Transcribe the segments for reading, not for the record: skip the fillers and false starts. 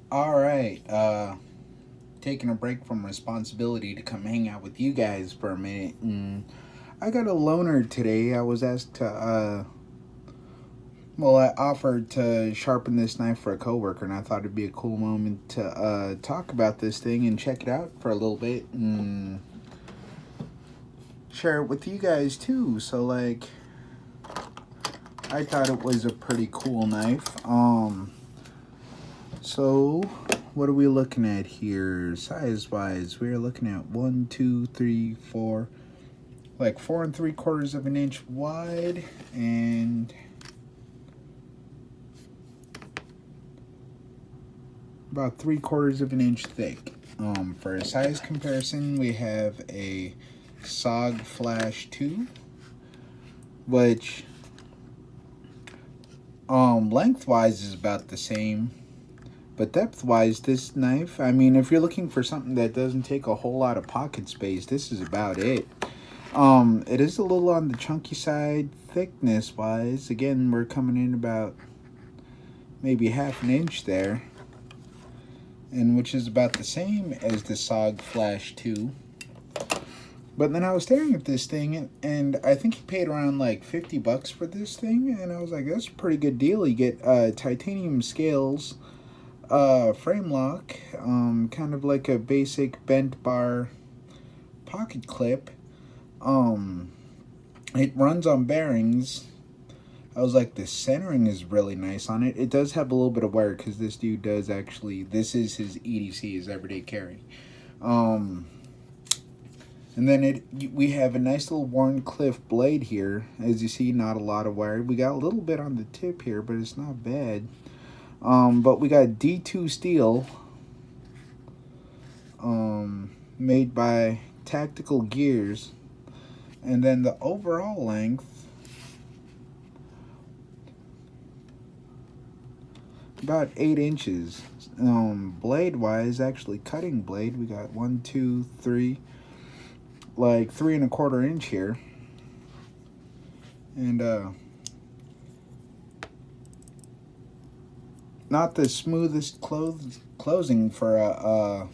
All right. Taking a break from responsibility to come hang out with you guys for a minute. And I got a loaner today. I was asked to, I offered to sharpen this knife for a coworker, and I thought it'd be a cool moment to talk about this thing and check it out for a little bit and share it with you guys too. So, like, I thought it was a pretty cool knife. So what are we looking at here? Size wise, we're looking at 1, 2, 3, 4, like 4 3/4 of an inch wide and about 3/4 of an inch thick. For a size comparison, we have a SOG Flash 2, which lengthwise is about the same. But depth-wise, this knife, I mean, if you're looking for something that doesn't take a whole lot of pocket space, this is about it. It is a little on the chunky side, thickness-wise. Again, we're coming in about maybe half an inch there, and which is about the same as the SOG Flash 2. But then I was staring at this thing, and I think he paid around like $50 for this thing, and I was like, that's a pretty good deal. You get titanium scales, frame lock, kind of like a basic bent bar pocket clip. It runs on bearings. I was like, the centering is really nice on it. It does have a little bit of wear because this dude does actually, this is his EDC, his everyday carry. And then we have a nice little Warncliffe blade here. As you see, not a lot of wear. We got a little bit on the tip here, but it's not bad. But we got D2 steel, made by Tactialgeas, and then the overall length about 8 inches. Blade wise, actually cutting blade, we got 1, 2, 3, like 3 1/4 inch here, and not the smoothest closing for a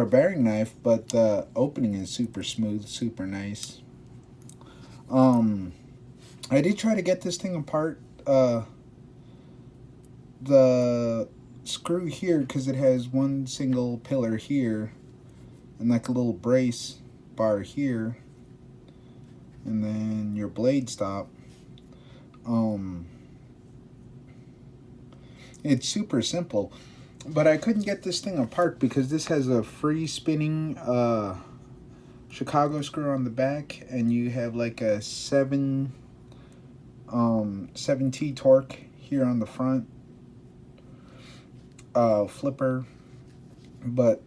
bearing knife, but the opening is super smooth, super nice. I did try to get this thing apart. The screw here, because it has one single pillar here and like a little brace bar here, and then your blade stop. It's super simple, but I couldn't get this thing apart because this has a free spinning Chicago screw on the back, and you have like a 7T torque here on the front, flipper. But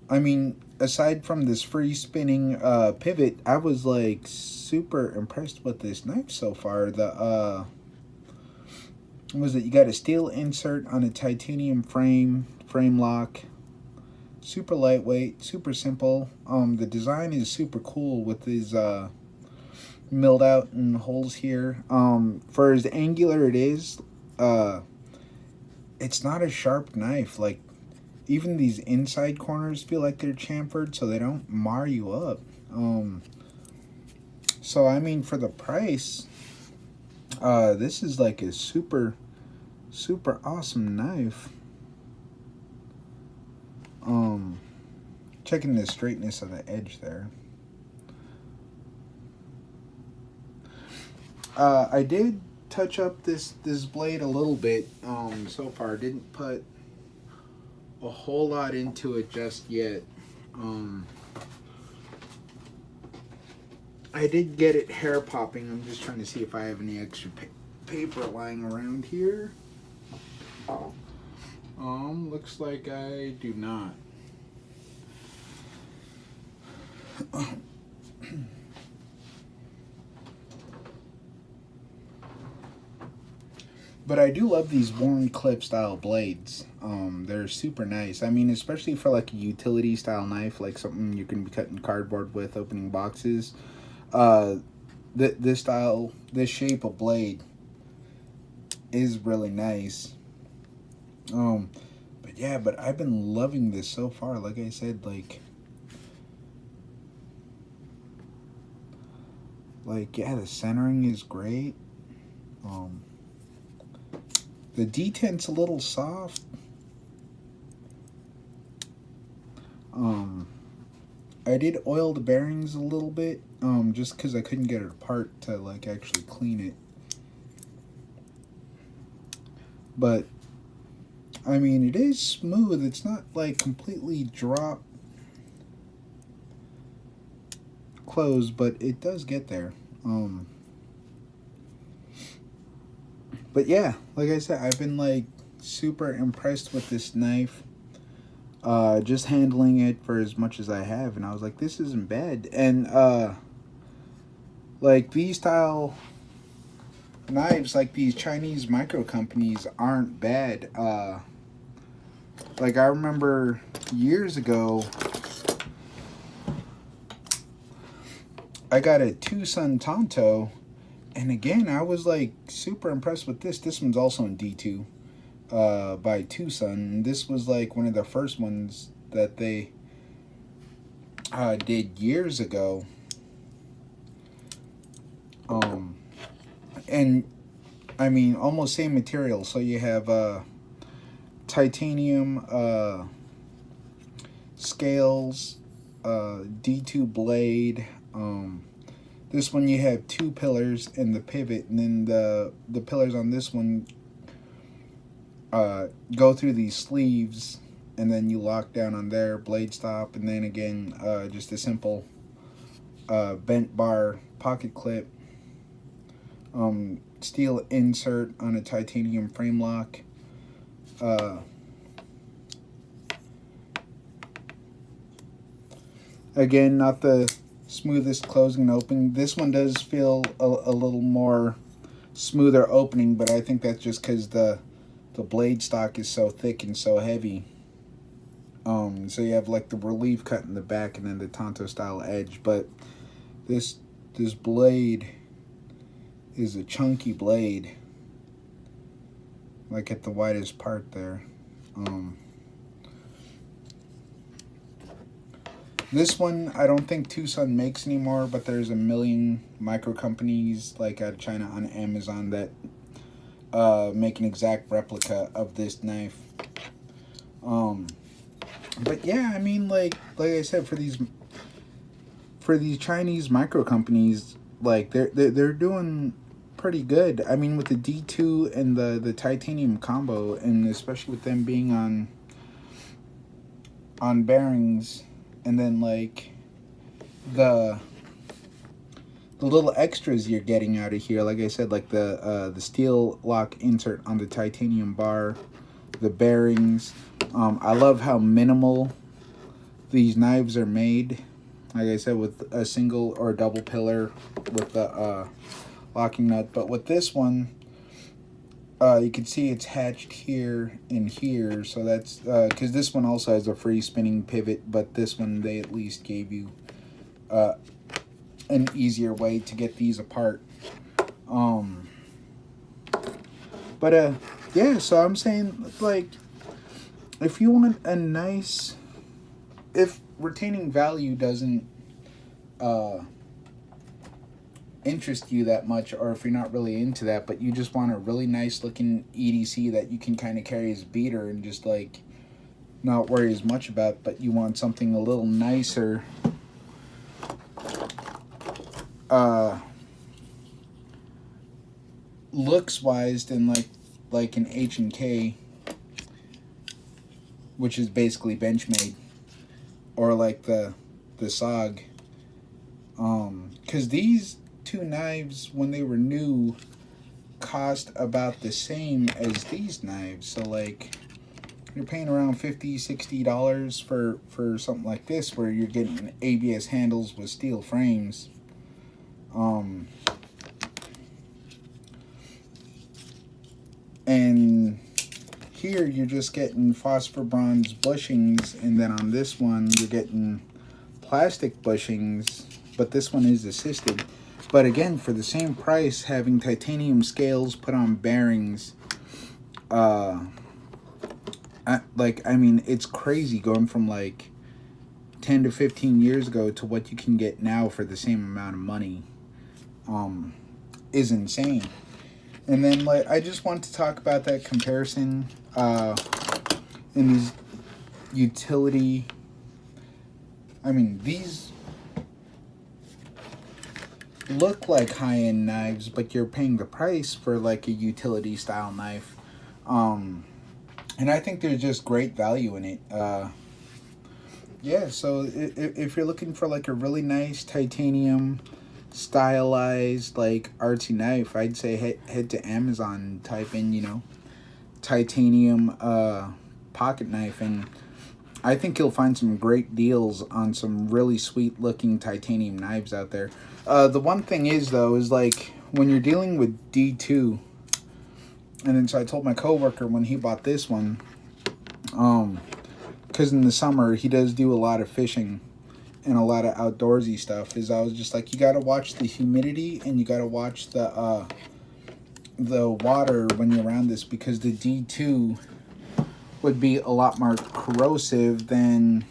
I mean, aside from this free spinning pivot, I was like super impressed with this knife so far. The was it, you got a steel insert on a titanium frame lock, super lightweight, super simple. The design is super cool with these milled out and holes here. For as angular it is, it's not a sharp knife. Like, even these inside corners feel like they're chamfered so they don't mar you up. So I mean, for the price, this is like a super awesome knife. Checking the straightness of the edge there. I did touch up this blade a little bit so far. Didn't put a whole lot into it just yet. I did get it hair popping. I'm just trying to see if I have any extra paper lying around here. Looks like I do not. But I do love these Warncliffe style blades. They're super nice. I mean, especially for like a utility style knife, like something you can be cutting cardboard with, opening boxes. This shape of blade is really nice. But yeah, but I've been loving this so far. Like I said, yeah, the centering is great. Um, the detent's a little soft. Um, I did oil the bearings a little bit, just because I couldn't get it apart to like actually clean it. But I mean, it is smooth. It's not like completely drop closed, but it does get there. But yeah, like I said, I've been like super impressed with this knife. Just handling it for as much as I have, and I was like, this isn't bad. And like these style knives, like these Chinese micro companies, aren't bad. Like I remember years ago, I got a Tucson Tonto, and again, I was like super impressed with this. This one's also in D2, by Tucson. This was like one of the first ones that they did years ago. And I mean, almost same material. So you have titanium scales, D2 blade. This one you have two pillars and the pivot, and then the pillars on this one go through these sleeves, and then you lock down on there, blade stop, and then again just a simple bent bar pocket clip. Steel insert on a titanium frame lock. Again, not the smoothest closing and opening. This one does feel a little more smoother opening, but I think that's just because the blade stock is so thick and so heavy. So you have like the relief cut in the back and then the Tonto style edge, but this blade is a chunky blade, like at the widest part there. This one I don't think Tucson makes anymore, but there's a million micro companies like out of China on Amazon that make an exact replica of this knife. But yeah, I mean, like I said, for these Chinese micro companies, like they're doing pretty good. I mean, with the D2 and the titanium combo, and especially with them being on bearings, and then like the little extras you're getting out of here, like I said, like the steel lock insert on the titanium bar, the bearings. I love how minimal these knives are made. Like I said, with a single or double pillar with the locking nut. But with this one, you can see it's hatched here and here. So that's because this one also has a free spinning pivot, but this one they at least gave you an easier way to get these apart. But yeah, so I'm saying, like, if you want a nice, if retaining value doesn't interest you that much, or if you're not really into that, but you just want a really nice looking EDC that you can kind of carry as a beater and just like not worry as much about, but you want something a little nicer, looks wise than like an H&K, which is basically Benchmade, or like the SOG. Because these two knives, when they were new, cost about the same as these knives. So like you're paying around $50-$60 for something like this, where you're getting ABS handles with steel frames. And here you're just getting phosphor bronze bushings, and then on this one you're getting plastic bushings, but this one is assisted. But again, for the same price, having titanium scales put on bearings, I mean, it's crazy going from like 10 to 15 years ago to what you can get now for the same amount of money. Um, is insane. And then like I just want to talk about that comparison in these utility. I mean, these look like high-end knives, but you're paying the price for like a utility style knife. Um, and I think there's just great value in it. Yeah, so if you're looking for like a really nice titanium stylized like artsy knife, I'd say head to Amazon and type in, titanium pocket knife, and I think you'll find some great deals on some really sweet looking titanium knives out there. The one thing is though is like when you're dealing with D2, and then so I told my coworker when he bought this one, because in the summer he does do a lot of fishing and a lot of outdoorsy stuff, is I was just like, you got to watch the humidity and you got to watch the water when you're around this, because the D2 would be a lot more corrosive than,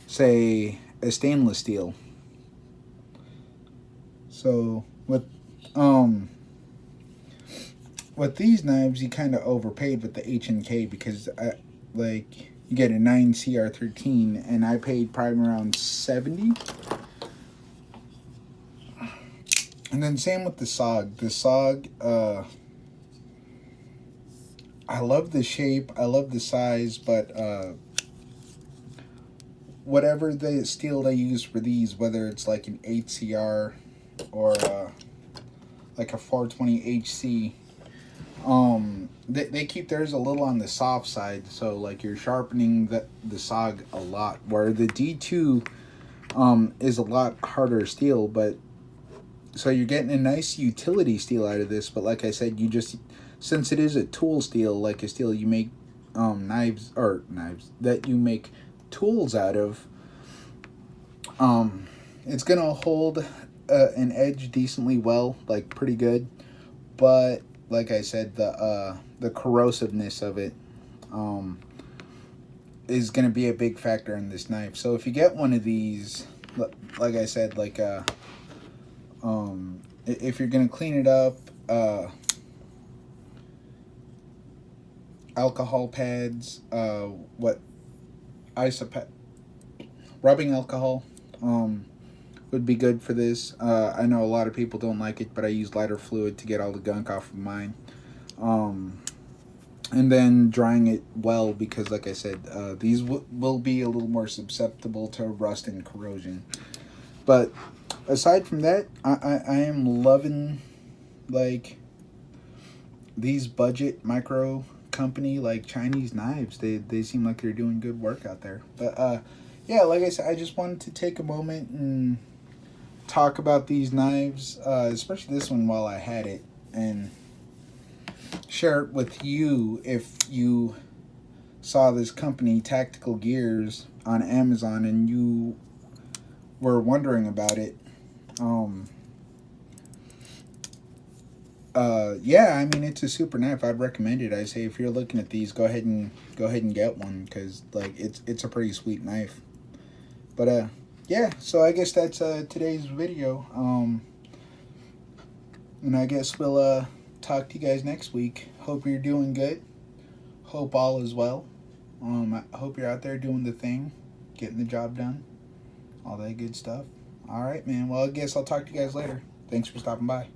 say, a stainless steel. So with these knives, you kind of overpaid with the H&K, because you get a 9 CR13 and I paid probably around 70. And then same with the SOG. The SOG, I love the shape, I love the size, but whatever the steel they use for these, whether it's like an 8CR or like a 420HC, they keep theirs a little on the soft side, so like you're sharpening the SOG a lot, where the D2 is a lot harder steel, but so you're getting a nice utility steel out of this. But like I said, since it is a tool steel, like a steel you make knives that you make tools out of, it's gonna hold an edge decently well, like pretty good. But like I said, the corrosiveness of it is gonna be a big factor in this knife. So if you get one of these, like I said, if you're gonna clean it up, alcohol pads, rubbing alcohol would be good for this. I know a lot of people don't like it, but I use lighter fluid to get all the gunk off of mine. And then drying it well, because like I said, these will be a little more susceptible to rust and corrosion. But aside from that, I am loving like these budget micro company like Chinese knives. They seem like they're doing good work out there. But yeah, like I said, I just wanted to take a moment and talk about these knives, especially this one while I had it, and share it with you if you saw this company tactialgeas on Amazon and you were wondering about it. Yeah, I mean, it's a super knife. I'd recommend it. I say if you're looking at these, go ahead and get one, because like it's a pretty sweet knife. But yeah, so I guess that's today's video. And I guess we'll talk to you guys next week. Hope you're doing good. Hope all is well. I hope you're out there doing the thing, getting the job done, all that good stuff. All right, man. Well, I guess I'll talk to you guys later. Thanks for stopping by.